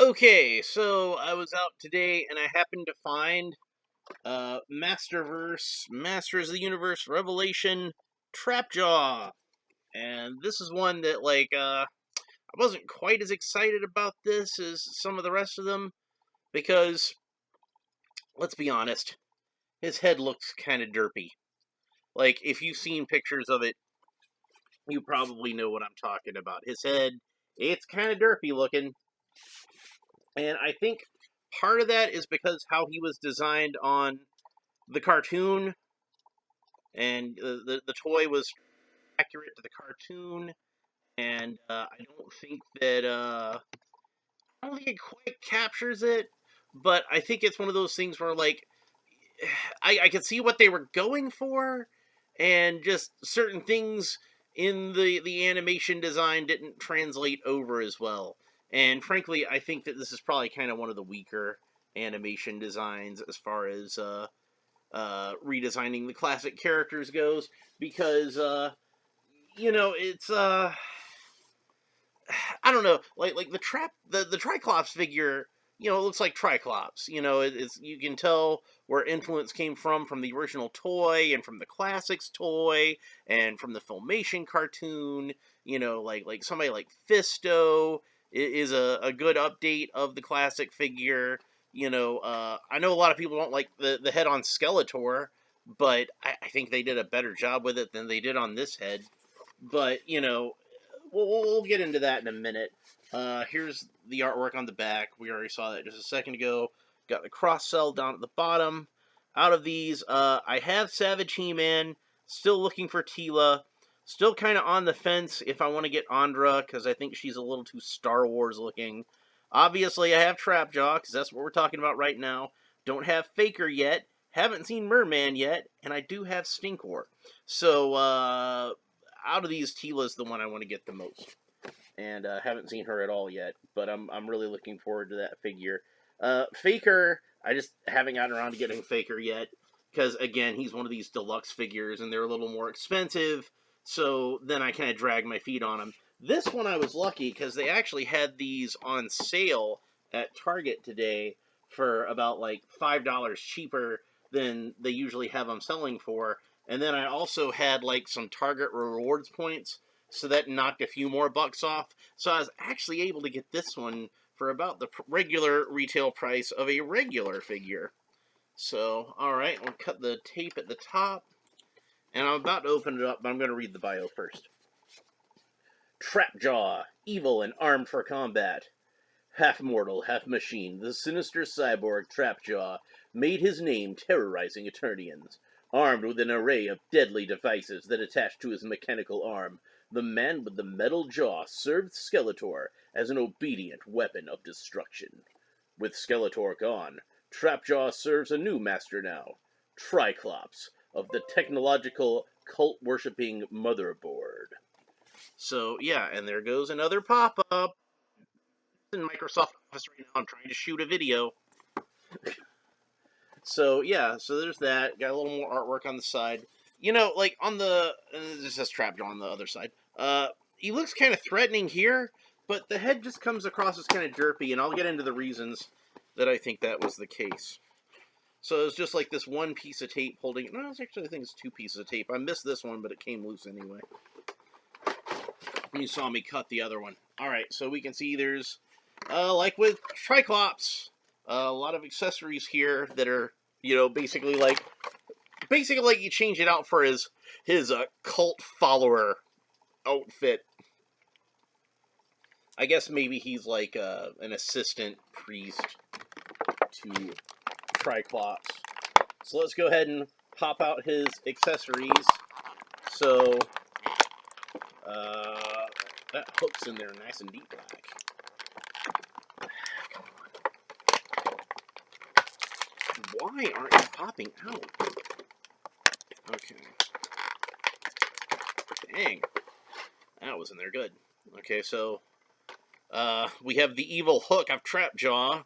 Okay, so I was out today and I happened to find Masterverse, Masters of the Universe Revelation Trapjaw. And this is one that I wasn't quite as excited about this as some of the rest of them because let's be honest, his head looks kind of derpy. Like if you've seen pictures of it, you probably know what I'm talking about. His head, it's kind of derpy looking. And I think part of that is because how he was designed on the cartoon, and the toy was accurate to the cartoon, and I don't think it quite captures it, but I think it's one of those things where I could see what they were going for, and just certain things in the animation design didn't translate over as well. And frankly, I think that this is probably kind of one of the weaker animation designs as far as redesigning the classic characters goes, because it's I don't know, like the Triclops figure. It looks like Triclops. It's you can tell where influence came from the original toy and from the classics toy and from the Filmation cartoon. Like somebody like Fisto is a good update of the classic figure. I know a lot of people don't like the head on Skeletor, but I think they did a better job with it than they did on this head. But we'll get into that in a minute. Here's the artwork on the back. We already saw that just a second ago. Got the cross cell down at the bottom. Out of these, I have Savage He-Man. Still looking for Tila. Still kind of on the fence if I want to get Andra, because I think she's a little too Star Wars looking. Obviously, I have Trapjaw, because that's what we're talking about right now. Don't have Faker yet. Haven't seen Merman yet. And I do have Stinkor. So, out of these, Tila's the one I want to get the most, and haven't seen her at all yet. But I'm really looking forward to that figure. Faker, I just haven't gotten around to getting Faker yet because again, he's one of these deluxe figures, and they're a little more expensive. So then I kind of drag my feet on them. This one I was lucky because they actually had these on sale at Target today for about like $5 cheaper than they usually have them selling for. And then I also had like some Target rewards points, so that knocked a few more bucks off. So I was actually able to get this one for about the regular retail price of a regular figure. So, alright, we'll cut the tape at the top. And I'm about to open it up, but I'm going to read the bio first. Trapjaw, evil and armed for combat. Half mortal, half machine, the sinister cyborg Trapjaw made his name terrorizing Eternians. Armed with an array of deadly devices that attach to his mechanical arm, the man with the metal jaw served Skeletor as an obedient weapon of destruction. With Skeletor gone, Trapjaw serves a new master now, Triclops, of the technological cult-worshipping motherboard. So, yeah, and there goes another pop-up. In Microsoft Office right now. I'm trying to shoot a video. So there's that. Got a little more artwork on the side. Like on the this says Trapjaw on the other side. He looks kind of threatening here, but the head just comes across as kind of derpy, and I'll get into the reasons that I think that was the case. So it's just like this one piece of tape holding. No, it's actually I think it's two pieces of tape. I missed this one, but it came loose anyway. You saw me cut the other one. All right, so we can see there's. Like with Triclops, a lot of accessories here that are, basically like you change it out for his cult follower outfit. I guess maybe he's like an assistant priest to Triclops. So let's go ahead and pop out his accessories. So that hook's in there nice and deep black. Why aren't you popping out? Okay. Dang. That was in there good. Okay, so we have the evil hook of Trapjaw,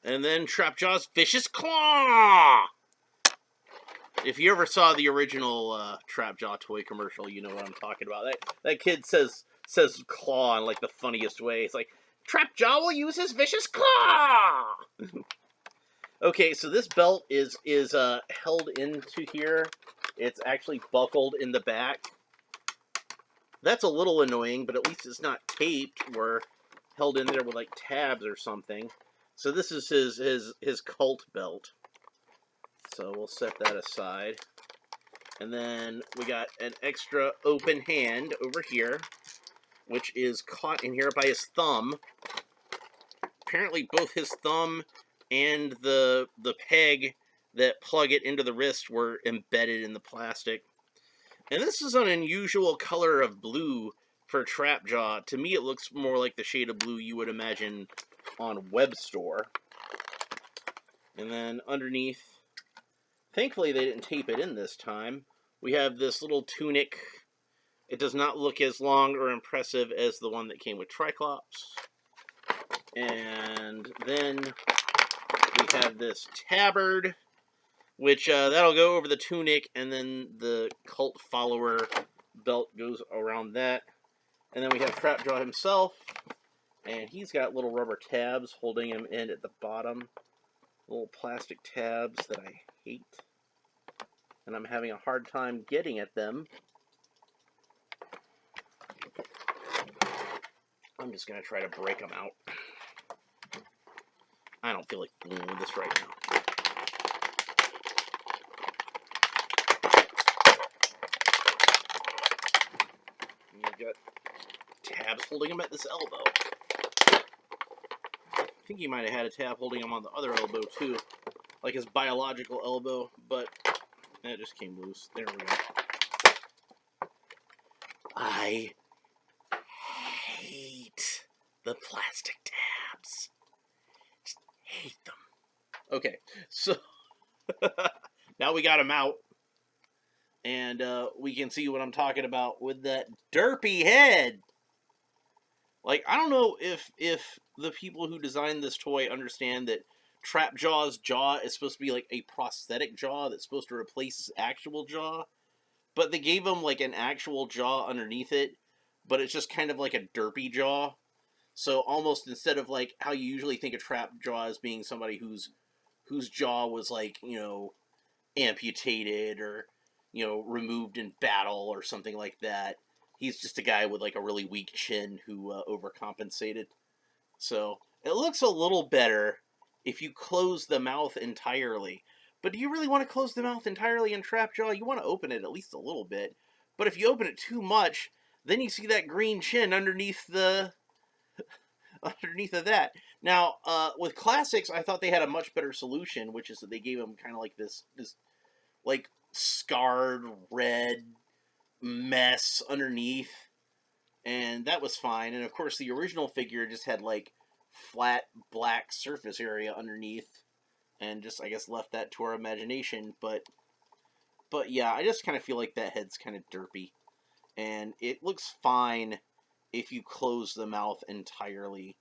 and then Trapjaw's vicious claw! If you ever saw the original Trapjaw toy commercial, you know what I'm talking about. That kid says claw in like the funniest way. It's like, Trapjaw will use his vicious claw! Okay, so this belt is held into here. It's actually buckled in the back. That's a little annoying, but at least it's not taped or held in there with like tabs or something. So this is his cult belt. So we'll set that aside. And then we got an extra open hand over here, which is caught in here by his thumb. Apparently both his thumb and the peg that plug it into the wrist were embedded in the plastic. And this is an unusual color of blue for Trapjaw. To me, it looks more like the shade of blue you would imagine on Web Store. And then underneath, thankfully they didn't tape it in this time, we have this little tunic. It does not look as long or impressive as the one that came with Triclops. And then we have this tabard, which that'll go over the tunic, and then the cult follower belt goes around that. And then we have Trapjaw himself, and he's got little rubber tabs holding him in at the bottom. Little plastic tabs that I hate. And I'm having a hard time getting at them. I'm just going to try to break them out. I don't feel like fooling with this right now. You've got tabs holding him at this elbow. I think he might have had a tab holding him on the other elbow too, like his biological elbow, but it just came loose. There we go. I hate the plastic tabs. Just hate them. Okay, so now we got him out. And we can see what I'm talking about with that derpy head. Like, I don't know if the people who designed this toy understand that Trapjaw's jaw is supposed to be like a prosthetic jaw that's supposed to replace his actual jaw. But they gave him like an actual jaw underneath it, but it's just kind of like a derpy jaw. So almost instead of like how you usually think of Trapjaw as being somebody whose jaw was like, you know, amputated or, you know, removed in battle or something like that. He's just a guy with like a really weak chin who overcompensated. So it looks a little better if you close the mouth entirely. But do you really want to close the mouth entirely in Trapjaw? You want to open it at least a little bit. But if you open it too much, then you see that green chin underneath the underneath of that. Now, with Classics, I thought they had a much better solution, which is that they gave him kind of like this like scarred red mess underneath, and that was fine. And of course the original figure just had like flat black surface area underneath, and just I guess left that to our imagination. But yeah, I just kind of feel like that head's kind of derpy, and it looks fine if you close the mouth entirely,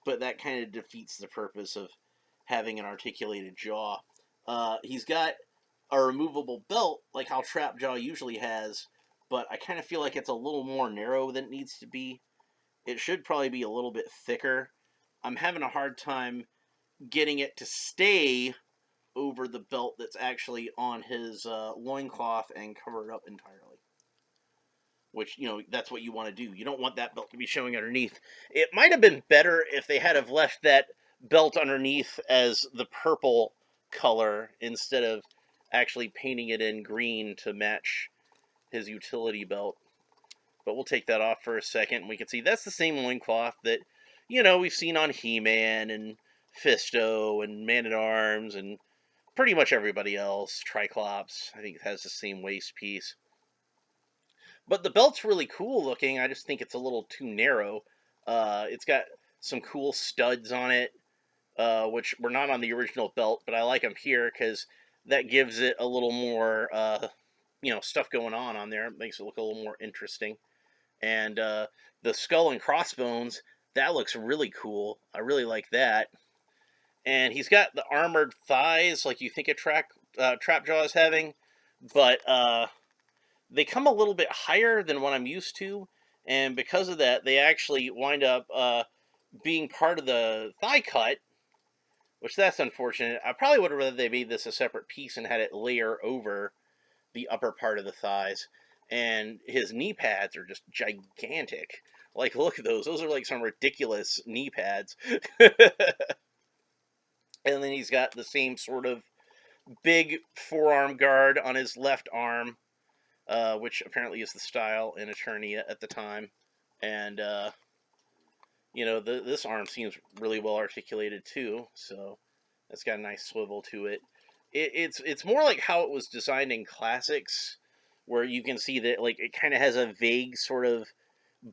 but that kind of defeats the purpose of having an articulated jaw. He's got a removable belt, like how Trapjaw usually has, but I kind of feel like it's a little more narrow than it needs to be. It should probably be a little bit thicker. I'm having a hard time getting it to stay over the belt that's actually on his loincloth and cover it up entirely. Which, you know, that's what you want to do. You don't want that belt to be showing underneath. It might have been better if they had have left that belt underneath as the purple color instead of actually painting it in green to match his utility belt. But we'll take that off for a second, and we can see that's the same loincloth that, you know, we've seen on He-Man and Fisto and Man-at-Arms and pretty much everybody else. Triclops, I think it has the same waist piece. But the belt's really cool looking. I just think it's a little too narrow. It's got some cool studs on it, which were not on the original belt, but I like them here because that gives it a little more, you know, stuff going on there. It makes it look a little more interesting. And the skull and crossbones, that looks really cool. I really like that. And he's got the armored thighs like you think a Trapjaw is having, but they come a little bit higher than what I'm used to, and because of that, they actually wind up being part of the thigh cut, which that's unfortunate. I probably would have rather they made this a separate piece and had it layer over the upper part of the thighs. And his knee pads are just gigantic. Like, look at those. Those are like some ridiculous knee pads. And then he's got the same sort of big forearm guard on his left arm, which apparently is the style in Eternia at the time. And, this arm seems really well articulated too, so it's got a nice swivel to it. It's more like how it was designed in classics, where you can see that like it kind of has a vague sort of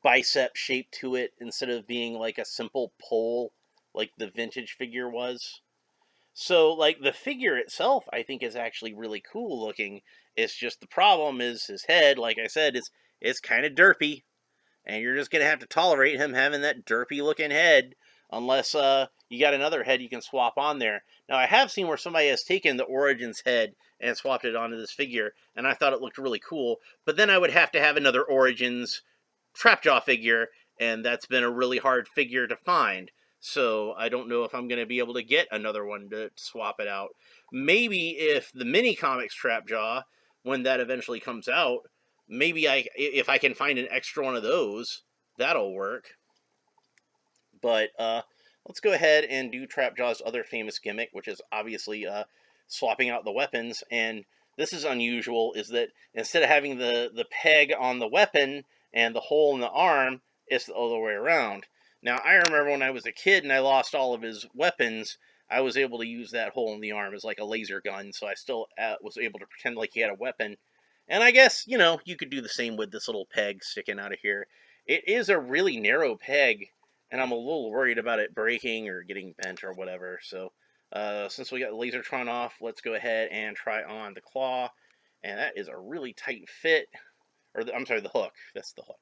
bicep shape to it instead of being like a simple pole like the vintage figure was. So like the figure itself I think is actually really cool looking. It's just the problem is his head, like I said, it's kind of derpy, and you're just gonna have to tolerate him having that derpy looking head, unless you got another head you can swap on there. Now I have seen where somebody has taken the Origins head and swapped it onto this figure, and I thought it looked really cool. But then I would have to have another Origins Trapjaw figure, and that's been a really hard figure to find. So I don't know if I'm going to be able to get another one to swap it out. Maybe if the mini comics Trapjaw, when that eventually comes out, maybe if I can find an extra one of those, that'll work. But let's go ahead and do Trapjaw's other famous gimmick, which is obviously swapping out the weapons. And this is unusual, is that instead of having the peg on the weapon and the hole in the arm, it's the other way around. Now, I remember when I was a kid and I lost all of his weapons, I was able to use that hole in the arm as like a laser gun, so I still was able to pretend like he had a weapon. And I guess, you could do the same with this little peg sticking out of here. It is a really narrow peg, and I'm a little worried about it breaking or getting bent or whatever. So, since we got the Lasertron off, let's go ahead and try on the claw. And that is a really tight fit. I'm sorry, the hook. That's the hook.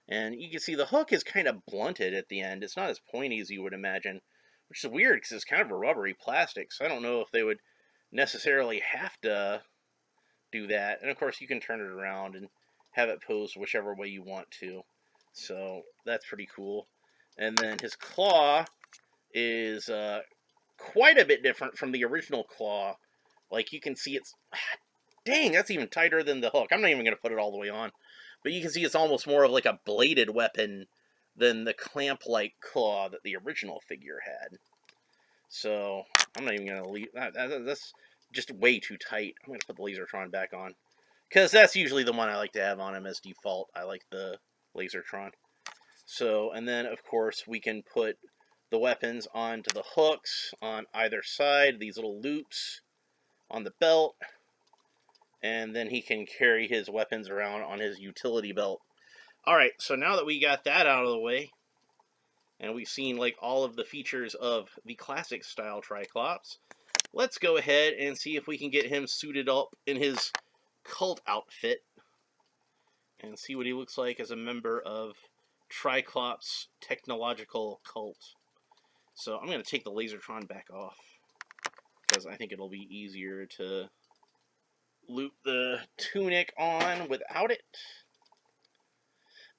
And you can see the hook is kind of blunted at the end. It's not as pointy as you would imagine, which is weird because it's kind of a rubbery plastic. So I don't know if they would necessarily have to do that. And of course, you can turn it around and have it posed whichever way you want to. So that's pretty cool. And then his claw is quite a bit different from the original claw. Like you can see it's... Dang, that's even tighter than the hook. I'm not even going to put it all the way on. But you can see it's almost more of like a bladed weapon than the clamp-like claw that the original figure had. So I'm not even going to leave... That's just way too tight. I'm going to put the Lasertron back on. Because that's usually the one I like to have on him as default. I like the Lasertron. So, and then, of course, we can put the weapons onto the hooks on either side, these little loops on the belt. And then he can carry his weapons around on his utility belt. Alright, so now that we got that out of the way, and we've seen like all of the features of the classic style Triclops, let's go ahead and see if we can get him suited up in his cult outfit and see what he looks like as a member of Triclops' technological cult. So I'm going to take the Lasertron back off because I think it'll be easier to loop the Tunic on without it.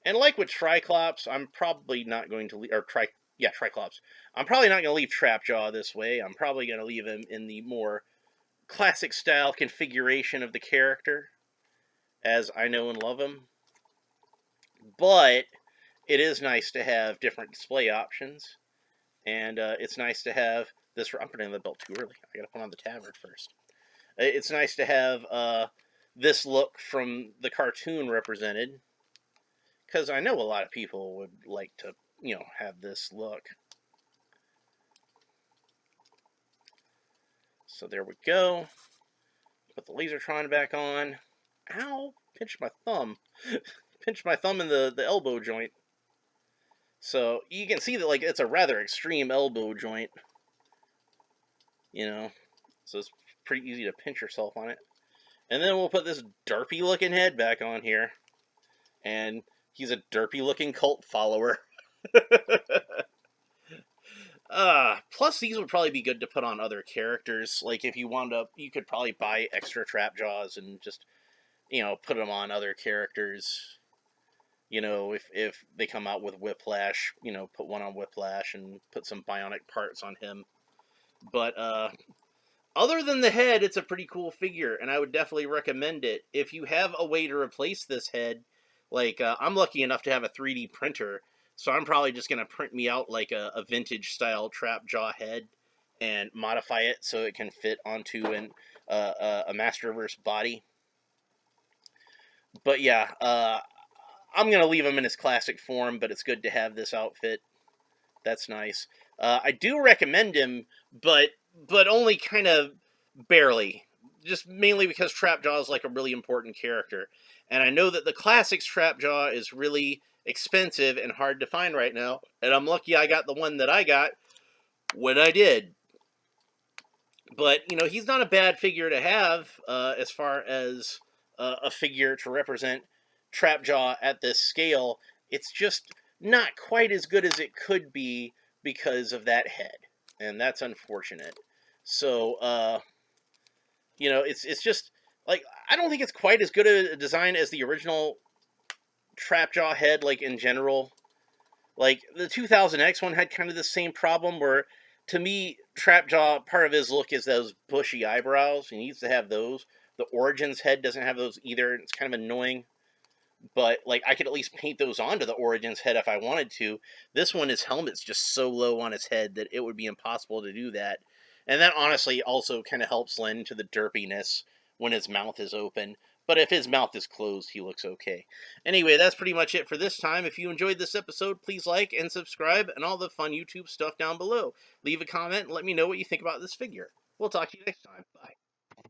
And like with Triclops, I'm probably not going to leave, Triclops. I'm probably not going to leave Trapjaw this way. I'm probably going to leave him in the more classic style configuration of the character, as I know and love him. But it is nice to have different display options, and it's nice to have this. I'm putting the belt too early. I gotta put on the tabard first. It's nice to have this look from the cartoon represented, because I know a lot of people would like to, have this look. So there we go. Put the Lasertron back on. Ow! Pinched my thumb. Pinched my thumb in the elbow joint. So you can see that like it's a rather extreme elbow joint. So it's pretty easy to pinch yourself on it. And then we'll put this derpy looking head back on here. And he's a derpy looking cult follower. Plus these would probably be good to put on other characters. Like if you wound up, you could probably buy extra Trapjaws and just, put them on other characters. You know, if they come out with Whiplash, you know, put one on Whiplash and put some bionic parts on him. But other than the head, it's a pretty cool figure, and I would definitely recommend it. If you have a way to replace this head, like I'm lucky enough to have a 3D printer, so I'm probably just gonna print me out like a vintage style trap jaw head and modify it so it can fit onto a Masterverse body. But yeah, I'm gonna leave him in his classic form, but it's good to have this outfit. That's nice. I do recommend him, but only kind of barely. Just mainly because Trapjaw is like a really important character, and I know that the classics Trapjaw is really expensive and hard to find right now. And I'm lucky I got the one that I got when I did. But you know, he's not a bad figure to have as far as a figure to represent Trapjaw at this scale. It's just not quite as good as it could be because of that head, and that's unfortunate. So, you know, it's just like I don't think it's quite as good a design as the original Trapjaw head. Like in general, like the 2000X one had kind of the same problem where, to me, Trapjaw, part of his look is those bushy eyebrows. He needs to have those. The Origins head doesn't have those either. It's kind of annoying. But like I could at least paint those onto the Origins head if I wanted to. This one, his helmet's just so low on his head that it would be impossible to do that. And that honestly also kind of helps lend to the derpiness when his mouth is open. But if his mouth is closed, he looks okay. Anyway, that's pretty much it for this time. If you enjoyed this episode, please like and subscribe and all the fun YouTube stuff down below. Leave a comment and let me know what you think about this figure. We'll talk to you next time. Bye.